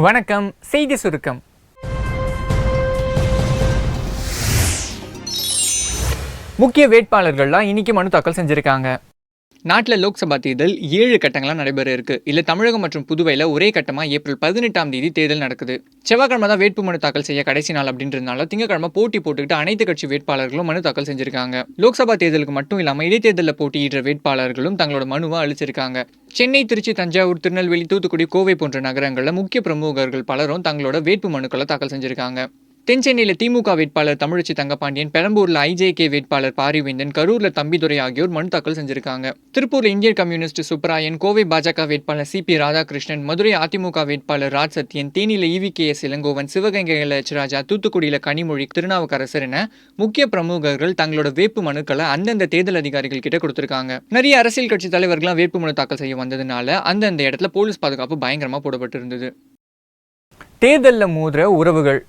வணக்கம். செய்தி சுருக்கம். முக்கிய வேட்பாளர்கள்லாம் இன்னைக்கு மனு தாக்கல் செஞ்சிருக்காங்க. நாட்டில் லோக்சபா தேர்தல் 7 கட்டங்களாக நடைபெற இருக்கு. இல்லை, தமிழகம் மற்றும் புதுவையில் ஒரே கட்டமாக ஏப்ரல் 18ஆம் தேதி தேர்தல் நடக்குது. செவ்வாய்க்கிழமை தான் வேட்புமனு தாக்கல் செய்ய கடைசி நாள் அப்படின்றதுனால திங்கக்கிழமை போட்டி போட்டுக்கிட்டு அனைத்து கட்சி வேட்பாளர்களும் மனு தாக்கல் செஞ்சிருக்காங்க. லோக்சபா தேர்தலுக்கு மட்டும் இல்லாமல் இடைத்தேர்தலில் போட்டியிடுற வேட்பாளர்களும் தங்களோட மனுவை அளிச்சிருக்காங்க. சென்னை, திருச்சி, தஞ்சாவூர், திருநெல்வேலி, தூத்துக்குடி, கோவை போன்ற நகரங்களில் முக்கிய பிரமுகர்கள் பலரும் தங்களோட வேட்பு மனுக்களை தாக்கல் செஞ்சிருக்காங்க. தென்சென்னையில் திமுக வேட்பாளர் தமிழச்சி தங்கப்பாண்டியன், பெரம்பூரில் ஐஜேகே வேட்பாளர் பாரிவேந்தன், கரூரில் தம்பிதுரை ஆகியோர் மனு தாக்கல் செஞ்சிருக்காங்க. திருப்பூரில் இந்தியன் கம்யூனிஸ்ட் சுப்பராயன், கோவை பாஜக வேட்பாளர் சிபி ராதாகிருஷ்ணன், மதுரை அதிமுக வேட்பாளர் ராஜ் சத்யன், தேனியில் EVKS இளங்கோவன், சிவகங்கையில் ராஜா, தூத்துக்குடியில் கனிமொழி, திருநாவுக்கரசர் என முக்கிய பிரமுகர்கள் தங்களோட வேட்பு மனுக்களை அந்தந்த தேர்தல் அதிகாரிகள் கிட்ட கொடுத்திருக்காங்க. நிறைய அரசியல் கட்சி தலைவர்களாம் வேட்பு மனு தாக்கல் செய்ய வந்ததுனால அந்தந்த இடத்துல போலீஸ் பாதுகாப்பு பயங்கரமா போடப்பட்டு இருந்தது. தேர்தலில் மோதுற உறவுகள்.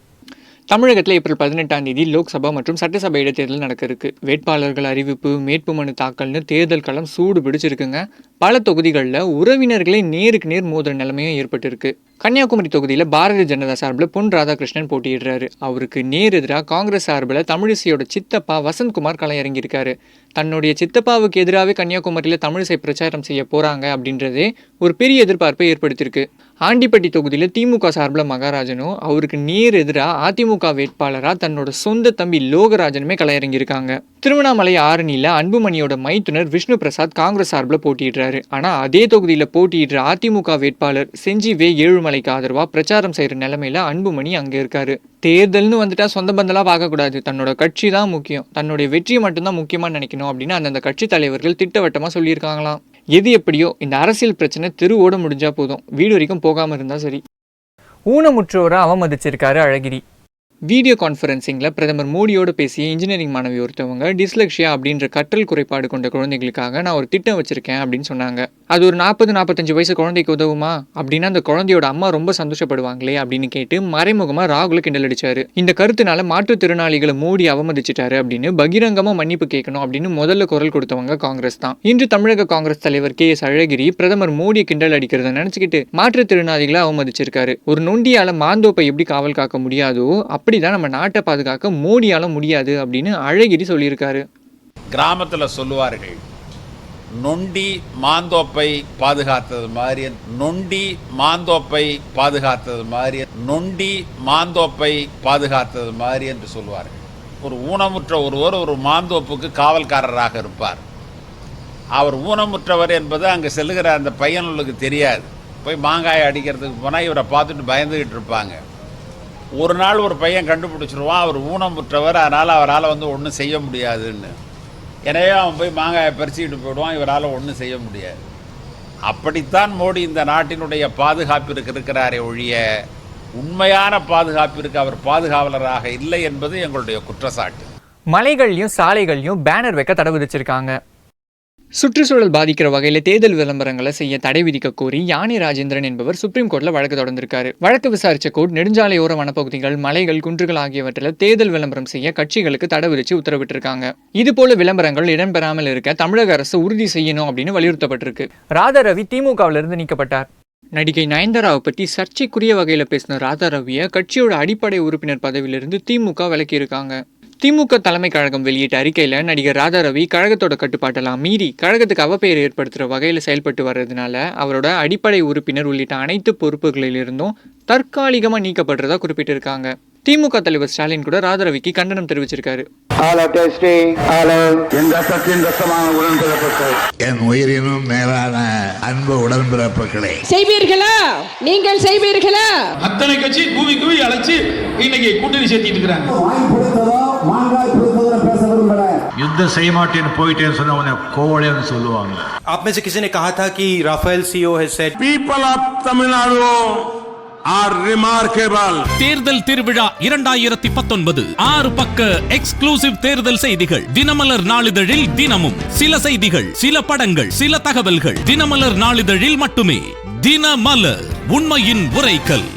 தமிழகத்தில் ஏப்ரல் 18ஆம் தேதி லோக்சபா மற்றும் சட்டசபை இடைத்தேர்தல் நடக்க இருக்கு. வேட்பாளர்கள் அறிவிப்பு, வேட்புமனு தாக்கல்னு தேர்தல் களம் சூடு பிடிச்சிருக்குங்க. பல தொகுதிகளில் உறவினர்களை நேருக்கு நேர் மோதுற நிலைமையும் ஏற்பட்டிருக்கு. கன்னியாகுமரி தொகுதியில் பாரதிய ஜனதா சார்பில் பொன் ராதாகிருஷ்ணன் போட்டியிடுறாரு. அவருக்கு நேர் எதிராக காங்கிரஸ் சார்பில் தமிழிசையோட சித்தப்பா வசந்த்குமார் களம் இறங்கியிருக்காரு. தன்னுடைய சித்தப்பாவுக்கு எதிராகவே கன்னியாகுமரியில் தமிழிசை பிரச்சாரம் செய்ய போறாங்க அப்படின்றதே ஒரு பெரிய எதிர்பார்ப்பை ஏற்படுத்தியிருக்கு. ஆண்டிப்பட்டி தொகுதியில் திமுக சார்பில் மகாராஜனும் அவருக்கு நேர் எதிராக அதிமுக வேட்பாளராக தன்னோட சொந்த தம்பி லோகராஜனுமே களம் இறங்கியிருக்காங்க. திருவண்ணாமலை ஆரணியில் அன்புமணியோட மைத்துனர் விஷ்ணு பிரசாத் காங்கிரஸ் சார்பில் போட்டியிடுறாரு. ஆனால் அதே தொகுதியில் போட்டியிடுற அதிமுக வேட்பாளர் செஞ்சி வே ஏழுமலைக்கு ஆதரவாக பிரச்சாரம் செய்கிற நிலைமையில அன்புமணி அங்கே இருக்காரு. தேர்தல்னு வந்துட்டா சொந்த பந்தெல்லாம் பார்க்கக்கூடாது, தன்னோட கட்சி தான் முக்கியம், தன்னுடைய வெற்றியை மட்டும்தான் முக்கியமாக நினைக்கணும் அப்படின்னு அந்தந்த கட்சி தலைவர்கள் திட்டவட்டமாக சொல்லியிருக்காங்களாம். எது எப்படியோ இந்த அரசியல் பிரச்சனை தெருவோட முடிஞ்சா போதும், வீடு வரைக்கும் போகாமல் இருந்தால் சரி. ஊனமுற்றோரை அவமதிச்சிருக்காரு அழகிரி. வீடியோ கான்ஃபரன்சிங்கில் பிரதமர் மோடியோடு பேசிய இன்ஜினியரிங் மாணவி ஒருத்தவங்க டிஸ்லெக்ஷியா அப்படின்ற கற்றல் குறைபாடு கொண்ட குழந்தைகளுக்காக நான் ஒரு திட்டம் வச்சிருக்கேன் அப்படின்னு சொன்னாங்க. அது ஒரு 40-45 வயசு குழந்தைக்கு உதவுமா அப்படின்னா அந்த குழந்தையோட அம்மா ரொம்ப சந்தோஷப்படுவாங்களே அப்படின்னு கேட்டு மறைமுகமாக ராகுல கிண்டல் அடிச்சாரு. இந்த கருத்துனால மாற்றுத்திறனாளிகளை மோடி அவமதிச்சிட்டாரு அப்படின்னு பகிரங்கமா மன்னிப்பு கேட்கணும் அப்படின்னு முதல்ல குரல் கொடுத்தவங்க காங்கிரஸ் தான். இன்று தமிழக காங்கிரஸ் தலைவர் KS அழகிரி பிரதமர் மோடியை கிண்டல் அடிக்கிறத நினைச்சுக்கிட்டு மாற்றுத்திறனாளிகளை அவமதிச்சிருக்காரு. ஒரு நொண்டியால மாந்தோப்பை எப்படி காவல் காக்க முடியாதோ அப்படிதான் நம்ம நாட்டை பாதுகாக்க மோடியால முடியாது அப்படின்னு அழகிரி சொல்லியிருக்காரு. கிராமத்தில் சொல்லுவார்கள், நொண்டி மாந்தோப்பை பாதுகாத்தது மாதிரி, நொண்டி மாந்தோப்பை பாதுகாத்தது மாதிரி, நொண்டி மாந்தோப்பை பாதுகாத்தது மாதிரி என்று சொல்லுவார்கள். ஒரு ஊனமுற்ற ஒருவர் ஒரு மாந்தோப்புக்கு காவல்காரராக இருப்பார். அவர் ஊனமுற்றவர் என்பது அங்கே செல்லுகிற அந்த பையனுக்கு தெரியாது. போய் மாங்காயை அடிக்கிறதுக்கு போனால் இவரை பார்த்துட்டு பயந்துக்கிட்டு இருப்பாங்க. ஒரு நாள் ஒரு பையன் கண்டுபிடிச்சிருவான், அவர் ஊனமுற்றவர், அதனால் அவரால் ஒன்றும் செய்ய முடியாதுன்னு. எனவே அவன் போய் மாங்காயை பறிச்சுக்கிட்டு போயிடுவான், இவரால் ஒன்றும் செய்ய முடியாது. அப்படித்தான் மோடி இந்த நாட்டினுடைய பாதுகாப்பிற்கு இருக்கிறாரே ஒழிய உண்மையான பாதுகாப்பிற்கு அவர் பாதுகாவலராக இல்லை என்பது எங்களுடைய குற்றச்சாட்டு. மலைகள்லையும் சாலைகள்லையும் பேனர் வைக்க தடை விதிச்சிருக்காங்க. சுற்றுச்சூழல் பாதிக்கிற வகையில் தேர்தல் விளம்பரங்களை செய்ய தடை விதிக்க கோரி யானை ராஜேந்திரன் என்பவர் சுப்ரீம் கோர்ட்ல வழக்கு தொடர்ந்திருக்காரு. வழக்கு விசாரிச்ச கோர்ட் நெடுஞ்சாலையோர வனப்பகுதிகள், மலைகள், குன்றுகள் ஆகியவற்றில் தேர்தல் விளம்பரம் செய்ய கட்சிகளுக்கு தடை விதிச்சு உத்தரவிட்டிருக்காங்க. இது போல விளம்பரங்கள் இடம்பெறாமல் இருக்க தமிழக அரசு உறுதி செய்யணும் அப்படின்னு வலியுறுத்தப்பட்டிருக்கு. ராதா ரவி திமுகவிலிருந்து நீக்கப்பட்டார். நடிகை நயன்தாராவை பற்றி சர்ச்சைக்குரிய வகையில் பேசின ராதா ரவியை கட்சியோட அடிப்படை உறுப்பினர் பதவியிலிருந்து திமுக விலக்கியிருக்காங்க. திமுக தலைமை கழகம் வெளியிட்ட அறிக்கையில் நடிகர் ராதா ரவி கழகத்தோட கட்டுப்பாட்டெல்லாம் மீறி கழகத்துக்கு அவப்பெயர் ஏற்படுத்துகிற வகையில் செயல்பட்டு வர்றதுனால அவரோட அடிப்படை உறுப்பினர் உள்ளிட்ட அனைத்து பொறுப்புகளிலிருந்தும் தற்காலிகமாக நீக்கப்படுறதா குறிப்பிட்டிருக்காங்க. திமுக தலைவர் ஸ்டாலின் கூட ராதா ரவிக்கு கண்டனம் தெரிவிச்சிருக்காரு. என் உயிரினும் மேலான அன்பு உடன்பிறப்புகளே, செய்வீர்களா? நீங்கள் செய்வீர்களா? அத்தனை கட்சி கூவி கூவி அழைச்சு இன்னைக்கு கூட்டணி சேர்த்திட்டு இருக்காங்க. युद्ध செய்ய மாட்டேன்னு போயிட்டேன்னு சொன்னவனை கோவலைன்னு சொல்லுவாங்க. आप में से किसी ने कहा था कि Rafale CEO has said people of Tamil Nadu are remarkable. தேர்தல் திருவிழா 2019 6 பக்க எக்ஸ்க்ளூசிவ் தேர்தல் செய்திகள் தினமலர் நாளிதழில் தினமும் சில செய்திகள், சில படங்கள், சில தகவல்கள் தினமலர் நாளிதழில் மட்டுமே. தினமலர், உண்மையின் உரைக்கல்.